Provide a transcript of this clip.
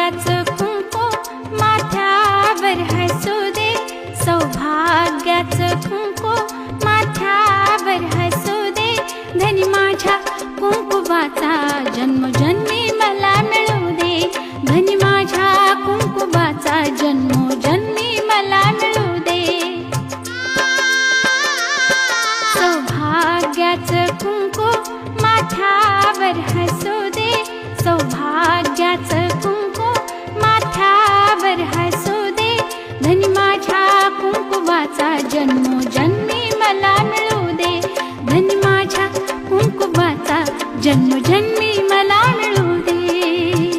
सौभाग्याचं कुंकू माथ्यावर हसू दे, सौभाग्याचं कुंकू माथ्यावर हसू दे. धनी माझ्या कुंकुवाचा जन्मोजन्मी मला मिळू दे, धनी माझ्या कुंकुवाचा जन्मोजन्मी मला मिळू दे. सौभाग्याचं कुंकू माथ्यावर हसू दे, सौभाग्याचं कुंकू माथ्यावर हसू दे. धनी माझ्या कुंकुवाचा जन्म